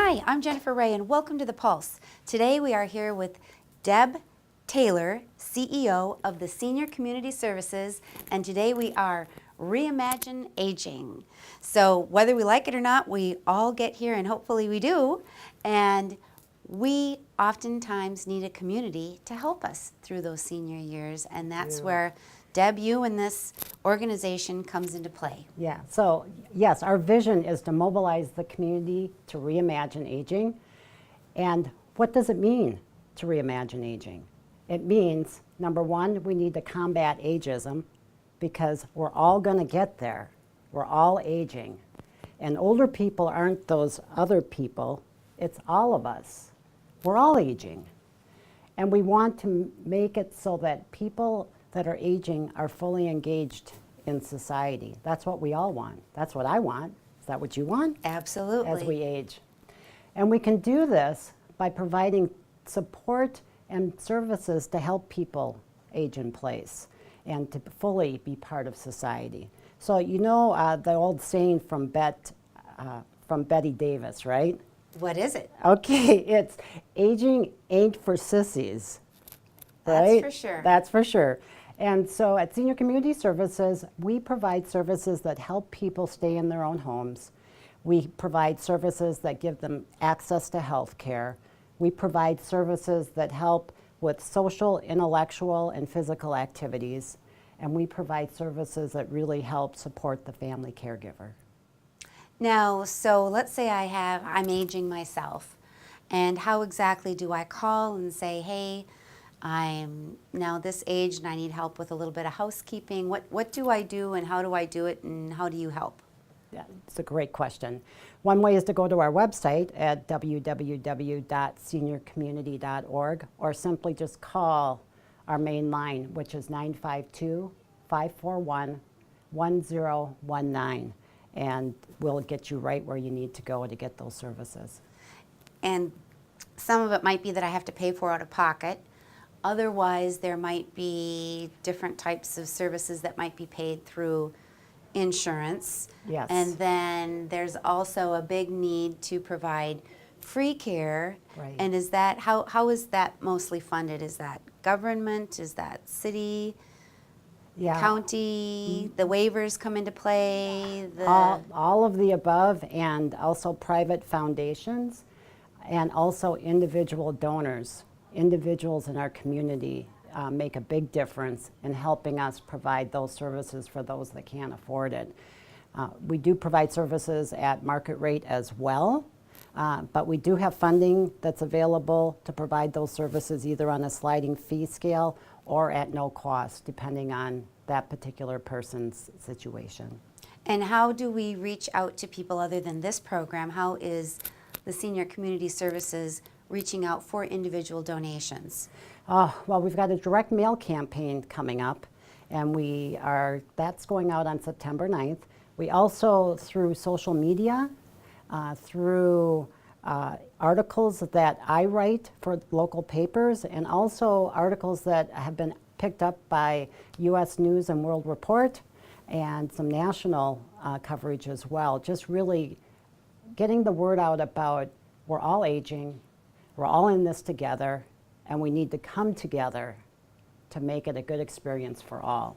Hi, I'm Jennifer Ray and welcome to The Pulse. Today we are here with Deb Taylor, CEO of the Senior Community Services, and today we are Reimagine Aging. So whether we like it or not, we all get here, and hopefully we do, and we oftentimes need a community to help us through those senior years, and that's where Deb, you and this organization comes into play. Yeah, so yes, our vision is to mobilize the community to reimagine aging. And what does it mean to reimagine aging? It means, number one, we need to combat ageism because we're all going to get there. We're all aging. And older people aren't those other people, it's all of us. We're all aging. And we want to make it so that people that are aging are fully engaged in society. That's what we all want. That's what I want. Is that what you want? Absolutely. As we age. And we can do this by providing support and services to help people age in place and to fully be part of society. So you know the old saying from Betty Davis, right? What is it? Okay, it's aging ain't for sissies. Right? That's for sure. That's for sure. And so at Senior Community Services, we provide services that help people stay in their own homes. We provide services that give them access to health care. We provide services that help with social, intellectual, and physical activities. And we provide services that really help support the family caregiver. Now, so let's say I'm aging myself, and how exactly do I call and say, hey, I'm now this age and I need help with a little bit of housekeeping. What do I do and how do I do it and how do you help? Yeah, it's a great question. One way is to go to our website at www.seniorcommunity.org or simply just call our main line, which is 952-541-1019. And we'll get you right where you need to go to get those services. And some of it might be that I have to pay for out of pocket. Otherwise, there might be different types of services that might be paid through insurance. Yes. And then there's also a big need to provide free care. Right. And is that, how is that mostly funded? Is that government? Is that city? Yeah. County? The waivers come into play? All of the above, and also private foundations, and also individual donors. Individuals in our community make a big difference in helping us provide those services for those that can't afford it. We do provide services at market rate as well, but we do have funding that's available to provide those services either on a sliding fee scale or at no cost, depending on that particular person's situation. And how do we reach out to people other than this program? How is the Senior Community Services reaching out for individual donations? Well, we've got a direct mail campaign coming up, and that's going out on September 9th. We also, through social media, through articles that I write for local papers, and also articles that have been picked up by U.S. News and World Report, and some national coverage as well. Just really getting the word out about we're all aging, we're all in this together, and we need to come together to make it a good experience for all.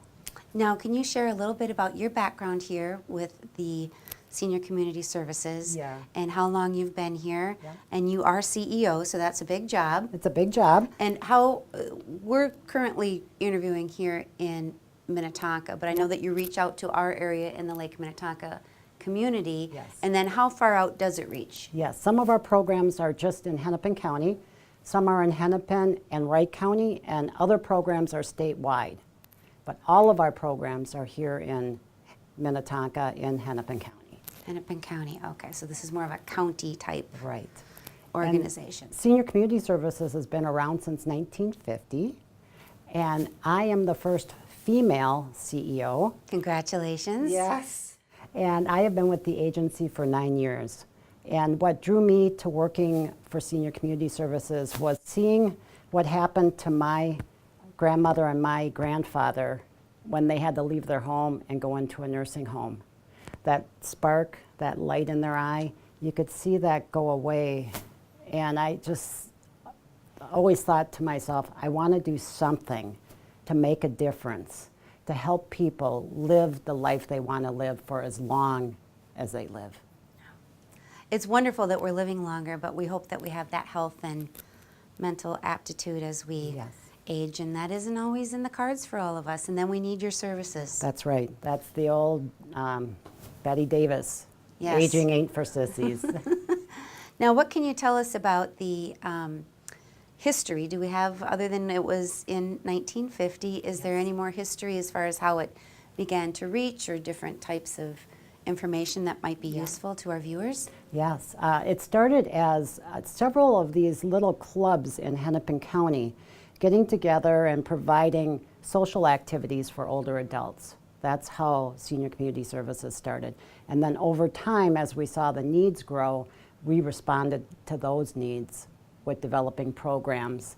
Now, can you share a little bit about your background here with the Senior Community Services? Yeah. And how long you've been here? Yeah. And you are CEO, so that's a big job. It's a big job. And how, we're currently interviewing here in Minnetonka, but I know that you reach out to our area in the Lake Minnetonka community. Yes. And then how far out does it reach? Yes, some of our programs are just in Hennepin County, some are in Hennepin and Wright County, and other programs are statewide. But all of our programs are here in Minnetonka in Hennepin County. Hennepin County, okay, so this is more of a county type Right. organization. And Senior Community Services has been around since 1950, and I am the first female CEO. Congratulations. Yes. And I have been with the agency for 9 years. And what drew me to working for Senior Community Services was seeing what happened to my grandmother and my grandfather when they had to leave their home and go into a nursing home. That spark, that light in their eye, you could see that go away. And I just always thought to myself, I want to do something to make a difference, to help people live the life they want to live for as long as they live. It's wonderful that we're living longer, but we hope that we have that health and mental aptitude as we Yes. age, and that isn't always in the cards for all of us, and then we need your services. That's right. That's the old Betty Davis. Yes. Aging ain't for sissies. Now, what can you tell us about the history? Do we have, other than it was in 1950, is there any more history as far as how it began to reach, or different types of information that might be useful to our viewers? Yes, it started as several of these little clubs in Hennepin County getting together and providing social activities for older adults. That's how Senior Community Services started. And then over time, as we saw the needs grow, we responded to those needs with developing programs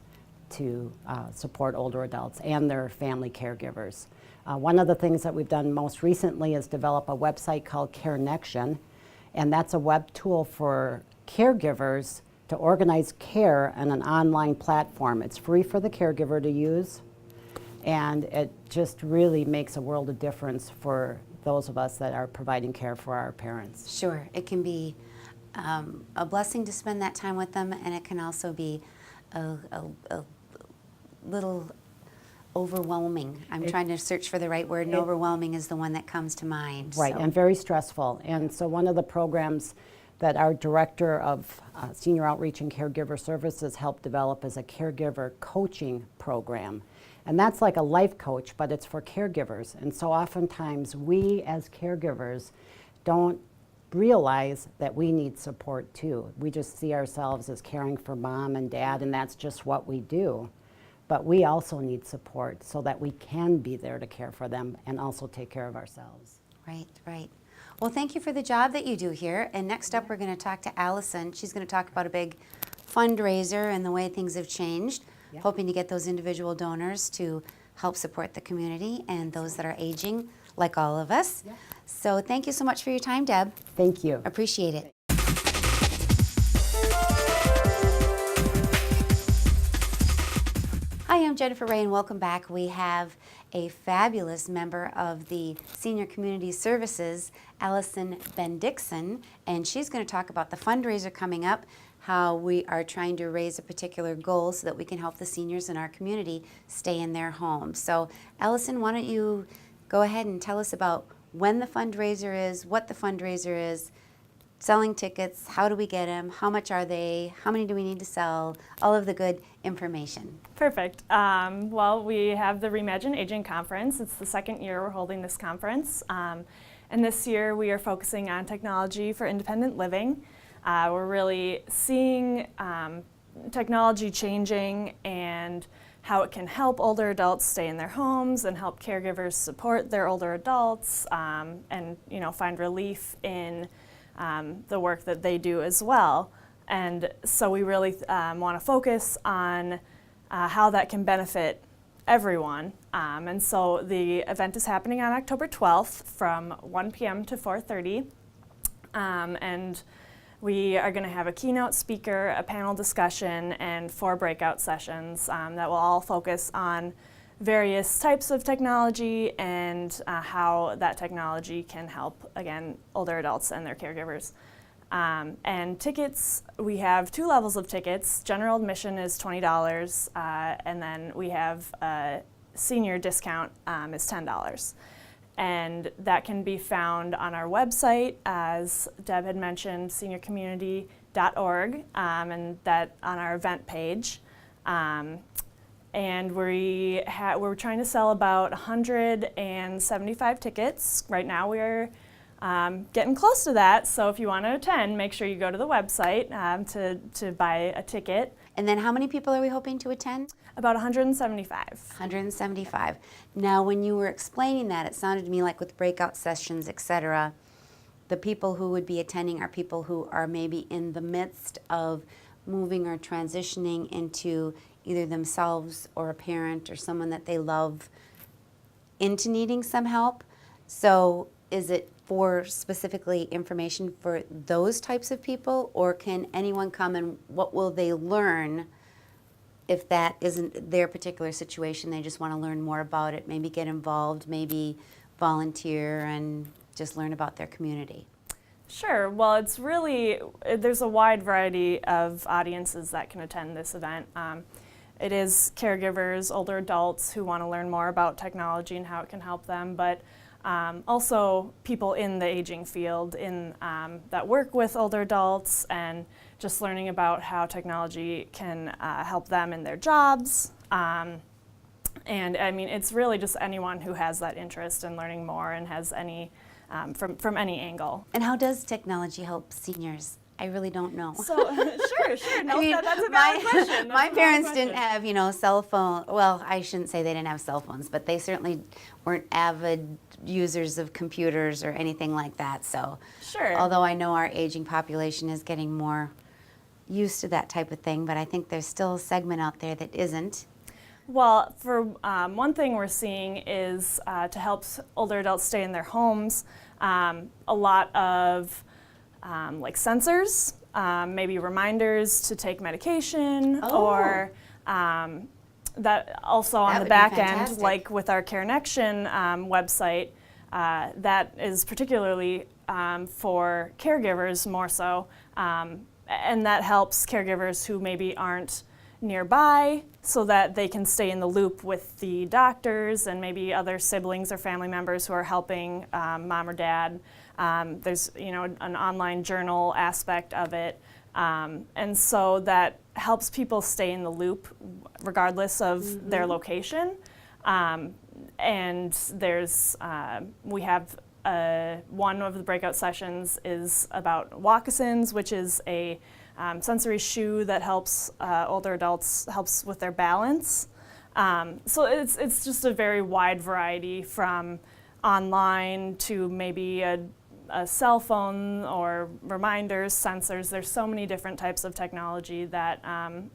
to support older adults and their family caregivers. One of the things that we've done most recently is develop a website called CareNection, and that's a web tool for caregivers to organize care on an online platform. It's free for the caregiver to use, and it just really makes a world of difference for those of us that are providing care for our parents. Sure, it can be a blessing to spend that time with them, and it can also be a little overwhelming. I'm trying to search for the right word, and overwhelming is the one that comes to mind. Right, so. and very stressful. And so one of the programs that our Director of Senior Outreach and Caregiver Services helped develop is a caregiver coaching program. And that's like a life coach, but it's for caregivers. And so oftentimes we as caregivers don't realize that we need support too. We just see ourselves as caring for mom and dad, and that's just what we do. But we also need support so that we can be there to care for them and also take care of ourselves. Right, right. Well, thank you for the job that you do here. And next up, we're going to talk to Allison. She's going to talk about a big fundraiser and the way things have changed, hoping to get those individual donors to help support the community and those that are aging, like all of us. So thank you so much for your time, Deb. Thank you. Appreciate it. Hi, I'm Jennifer Ray, and welcome back. We have a fabulous member of the Senior Community Services, Allison Bendixson, and she's going to talk about the fundraiser coming up, how we are trying to raise a particular goal so that we can help the seniors in our community stay in their homes. So, Allison, why don't you go ahead and tell us about when the fundraiser is, what the fundraiser is, selling tickets, how do we get them, how much are they, how many do we need to sell, all of the good information. Perfect. Well, we have the Reimagine Aging Conference. It's the second year we're holding this conference. And this year we are focusing on technology for independent living. We're really seeing technology changing and how it can help older adults stay in their homes and help caregivers support their older adults and find relief in the work that they do as well. And so we really want to focus on how that can benefit everyone. And so the event is happening on October 12th from 1 p.m. to 4:30. And we are going to have a keynote speaker, a panel discussion, and 4 breakout sessions that will all focus on various types of technology and how that technology can help, again, older adults and their caregivers. And tickets, we have 2 levels of tickets. General admission is $20, and then we have a senior discount is $10. And that can be found on our website, as Deb had mentioned, seniorcommunity.org, and that on our event page. And we're trying to sell about 175 tickets. Right now we're getting close to that, so if you want to attend, make sure you go to the website to buy a ticket. And then how many people are we hoping to attend? About 175. 175. Now, when you were explaining that, it sounded to me like with breakout sessions, etc., the people who would be attending are people who are maybe in the midst of moving or transitioning into either themselves or a parent or someone that they love into needing some help. So is it for specifically information for those types of people, or can anyone come and what will they learn if that isn't their particular situation? They just want to learn more about it, maybe get involved, maybe volunteer and just learn about their community. Sure. Well, it's really, there's a wide variety of audiences that can attend this event. It is caregivers, older adults who want to learn more about technology and how it can help them, but also people in the aging field that work with older adults and just learning about how technology can help them in their jobs. And I mean, it's really just anyone who has that interest in learning more and has any, from any angle. And how does technology help seniors? I really don't know. So, sure. No, I mean, that's a valid question. my parents didn't have, cell phone. Well, I shouldn't say they didn't have cell phones, but they certainly weren't avid users of computers or anything like that. So, Sure. although I know our aging population is getting more used to that type of thing, but I think there's still a segment out there that isn't. Well, for one thing we're seeing is to help older adults stay in their homes, a lot of like sensors, maybe reminders to take medication, or that also on That the would be back end, fantastic. like with our CareNection website, that is particularly for caregivers more so, and that helps caregivers who maybe aren't nearby so that they can stay in the loop with the doctors and maybe other siblings or family members who are helping mom or dad. There's an online journal aspect of it, and so that helps people stay in the loop regardless of their location. And there's we have one of the breakout sessions is about Walkasins, which is a sensory shoe that helps older adults, helps with their balance. So it's just a very wide variety from online to maybe a cell phone or reminders, sensors. There's so many different types of technology that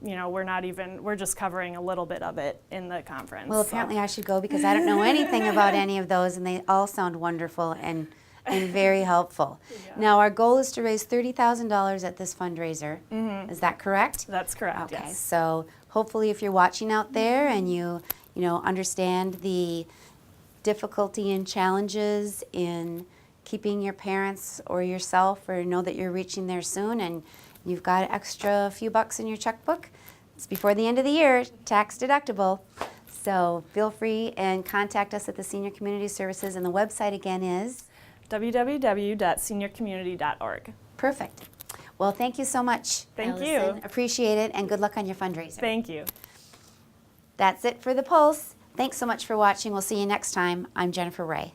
we're just covering a little bit of it in the conference. Well, apparently I should go because I don't know anything about any of those, and they all sound wonderful and very helpful. Yeah. Now, our goal is to raise $30,000 at this fundraiser. Is that correct? That's correct. Okay, Yes. so hopefully if you're watching out there and you understand the difficulty and challenges in keeping your parents or yourself, or know that you're reaching there soon and you've got an extra few bucks in your checkbook, it's before the end of the year, tax deductible. So feel free and contact us at the Senior Community Services, and the website again is? www.seniorcommunity.org. Perfect. Well, thank you so much. Thank you. Allison. Appreciate it, and good luck on your fundraiser. Thank you. That's it for The Pulse. Thanks so much for watching. We'll see you next time. I'm Jennifer Ray.